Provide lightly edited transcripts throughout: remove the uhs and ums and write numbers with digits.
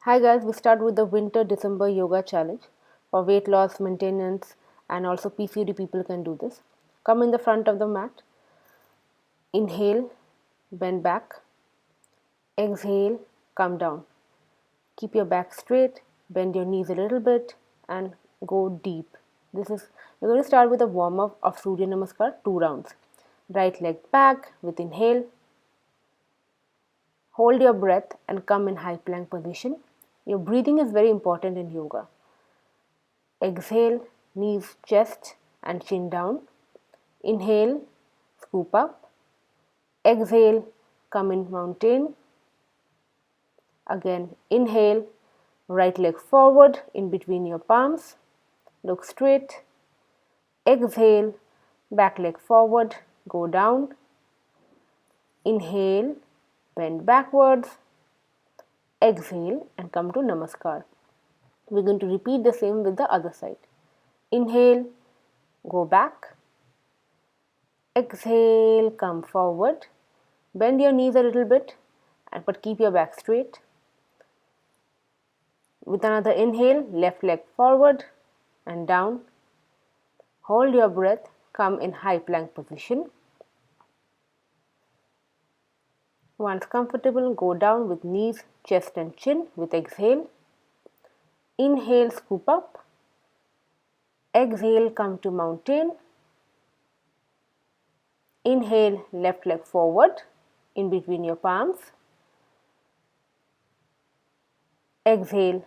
Hi guys, we start with the winter December yoga challenge for weight loss, maintenance, and also PCOD people can do this. Come in the front of the mat, inhale, bend back, exhale, come down. Keep your back straight, bend your knees a little bit, and go deep. We're going to start with a warm up of Surya Namaskar, 2 rounds. Right leg back with inhale. Hold your breath and come in high plank position. Your breathing is very important in yoga. Exhale, knees, chest and chin down. Inhale, scoop up. Exhale, come in mountain. Again, inhale, right leg forward in between your palms. Look straight. Exhale, back leg forward, go down. Inhale, bend backwards. Exhale and come to Namaskar. We're going to repeat the same with the other side. Inhale, go back. Exhale, come forward. Bend your knees a little bit, but keep your back straight. With another inhale, left leg forward and down. Hold your breath, come in high plank position. Once comfortable, go down with knees, chest and chin with exhale. Inhale, scoop up. Exhale, come to mountain. Inhale, left leg forward in between your palms. Exhale,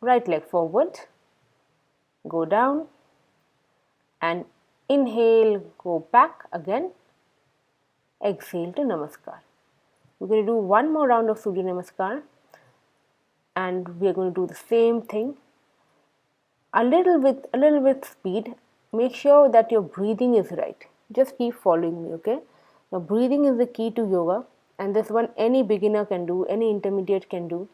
right leg forward. Go down. And inhale, go back again. Exhale to Namaskar. We're going to do one more round of Surya Namaskar and we're going to do the same thing a little with speed. Make sure that your breathing is right. Just keep following me, okay? Your breathing is the key to yoga, and this one any beginner can do, any intermediate can do,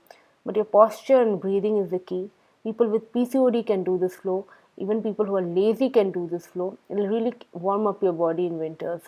but your posture and breathing is the key. People with PCOD can do this flow. Even people who are lazy can do this flow. It will really warm up your body in winters.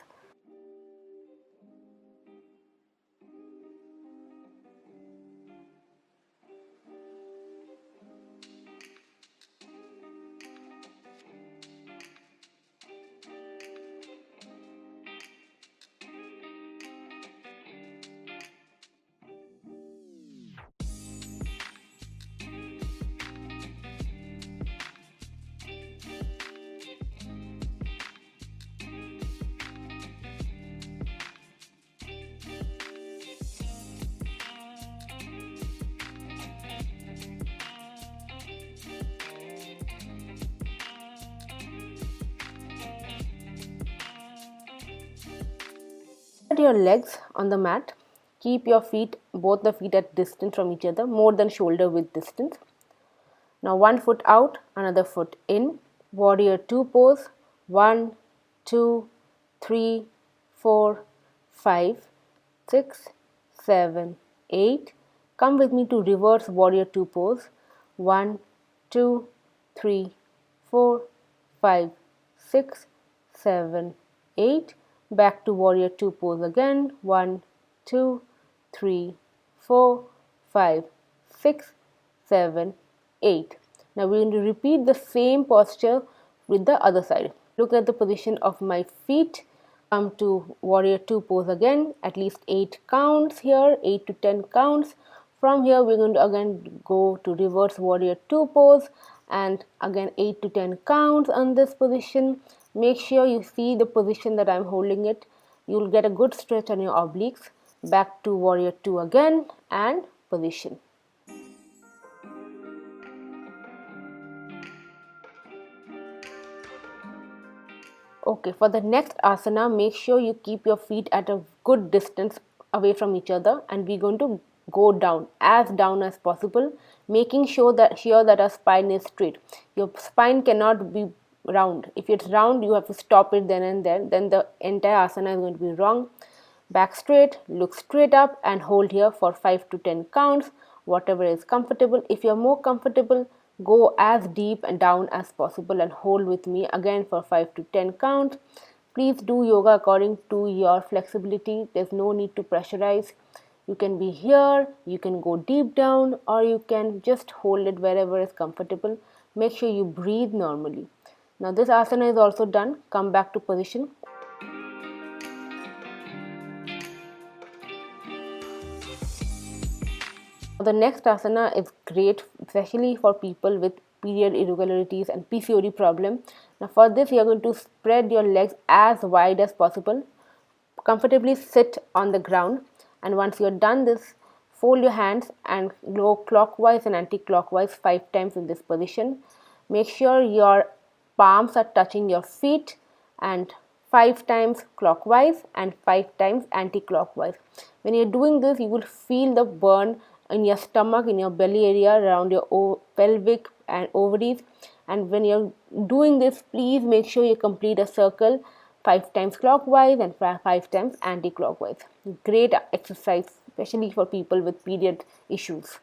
Spread your legs on the mat. Keep your feet, both the feet at distance from each other, more than shoulder width distance. Now one foot out, another foot in. Warrior 2 pose. 1, 2, 3, 4, 5, 6, 7, 8. Come with me to reverse warrior 2 pose. 1, 2, 3, 4, 5, 6, 7, 8. Back to warrior 2 pose again. 1, 2, 3, 4, 5, 6, 7, 8. Now we are going to repeat the same posture with the other side. Look at the position of my feet. Come to warrior 2 pose again. At least 8 counts here, 8 to 10 counts. From here we are going to again go to reverse warrior 2 pose and again 8 to 10 counts on this position. Make sure you see the position that I am holding it. You will get a good stretch on your obliques. Back to warrior 2 again and position. Okay, for the next asana, make sure you keep your feet at a good distance away from each other, and we're going to go down as possible, making sure that our spine is straight. Your spine cannot be round. If it's round, you have to stop it then and there. Then the entire asana is going to be wrong. Back straight, look straight up and hold here for 5 to 10 counts, whatever is comfortable. If you're more comfortable, go as deep and down as possible and hold with me again for 5 to 10 counts. Please do yoga according to your flexibility. There's no need to pressurize. You can be here, you can go deep down, or you can just hold it wherever is comfortable. Make sure you breathe normally. Now this asana is also done. Come back to position. The next asana is great, especially for people with period irregularities and PCOD problem. Now for this, you are going to spread your legs as wide as possible. Comfortably sit on the ground, and once you are done this, fold your hands and go clockwise and anti-clockwise 5 times in this position. Make sure your palms are touching your feet, and 5 times clockwise and 5 times anti-clockwise. When you're doing this, you will feel the burn in your stomach, in your belly area, around your pelvic and ovaries. And when you're doing this, please make sure you complete a circle 5 times clockwise and 5 times anti-clockwise. Great exercise, especially for people with period issues.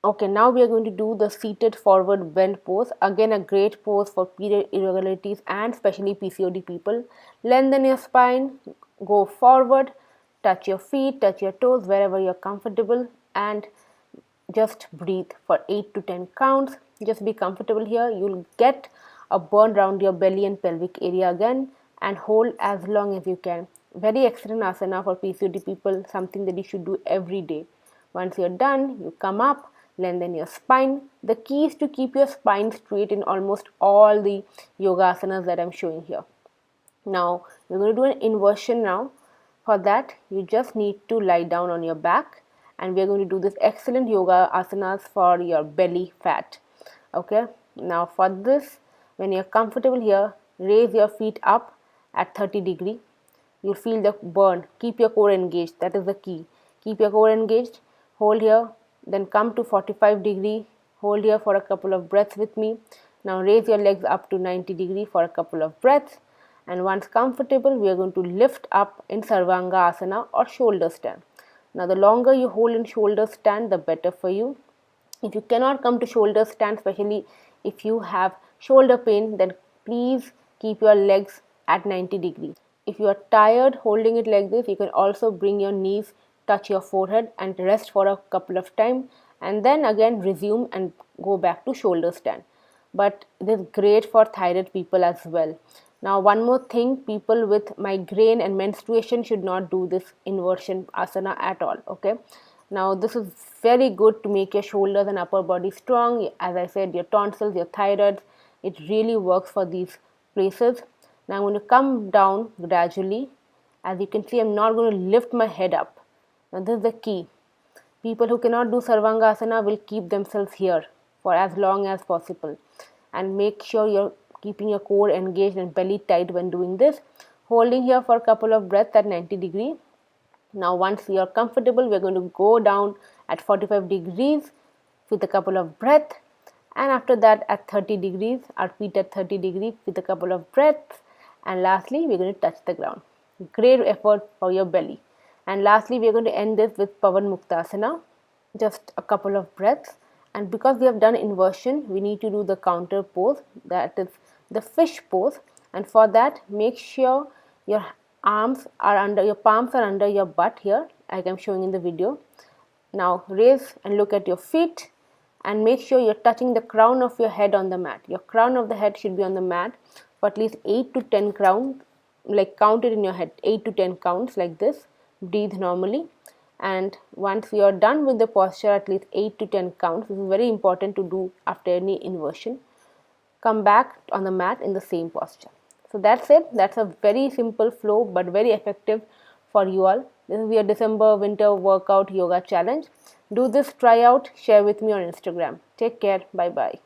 Okay, now we are going to do the seated forward bend pose. Again, a great pose for period irregularities and especially PCOD people. Lengthen your spine, go forward, touch your feet, touch your toes wherever you're comfortable, and just breathe for 8 to 10 counts. Just be comfortable here. You'll get a burn around your belly and pelvic area again, and hold as long as you can. Very excellent asana for PCOD people, something that you should do every day. Once you're done, you come up, lengthen your spine. The key is to keep your spine straight in almost all the yoga asanas that I'm showing here. Now, we're going to do an inversion now. For that, you just need to lie down on your back, and we're going to do this excellent yoga asanas for your belly fat. Okay, now for this, when you're comfortable here, raise your feet up at 30 degree. You'll feel the burn. Keep your core engaged. That is the key. Keep your core engaged. Hold here. Then come to 45 degree. Hold here for a couple of breaths with me. Now raise your legs up to 90 degree for a couple of breaths. And once comfortable, we are going to lift up in Sarvanga Asana or shoulder stand. Now the longer you hold in shoulder stand, the better for you. If you cannot come to shoulder stand, especially if you have shoulder pain, then please keep your legs at 90 degrees. If you are tired holding it like this, you can also bring your knees, touch your forehead, and rest for a couple of times, and then again resume and go back to shoulder stand. But it is great for thyroid people as well. Now one more thing, people with migraine and menstruation should not do this inversion asana at all. Okay, now this is very good to make your shoulders and upper body strong. As I said, your tonsils, your thyroid, it really works for these places. Now I'm going to come down gradually. As you can see, I'm not going to lift my head up. Now this is the key. People who cannot do Sarvanga Asana will keep themselves here for as long as possible, and make sure you're keeping your core engaged and belly tight when doing this. Holding here for a couple of breaths at 90 degree. Now once you're comfortable, we're going to go down at 45 degrees with a couple of breaths, and after that at 30 degrees, our feet at 30 degrees with a couple of breaths, and lastly we're going to touch the ground. Great effort for your belly. And lastly, we are going to end this with Pavan Muktasana, just a couple of breaths. And because we have done inversion, we need to do the counter pose, that is the fish pose. And for that, make sure your palms are under your butt here, like I'm showing in the video. Now raise and look at your feet, and make sure you're touching the crown of your head on the mat. Your crown of the head should be on the mat for at least 8 to 10 counts, like count it in your head, 8 to 10 counts like this. Breathe normally, and once you are done with the posture at least 8 to 10 counts, this is very important to do after any inversion, come back on the mat in the same posture. So that's it. That's a very simple flow but very effective for you all. This is your December winter workout yoga challenge. Do this, try out, share with me on Instagram. Take care. Bye bye.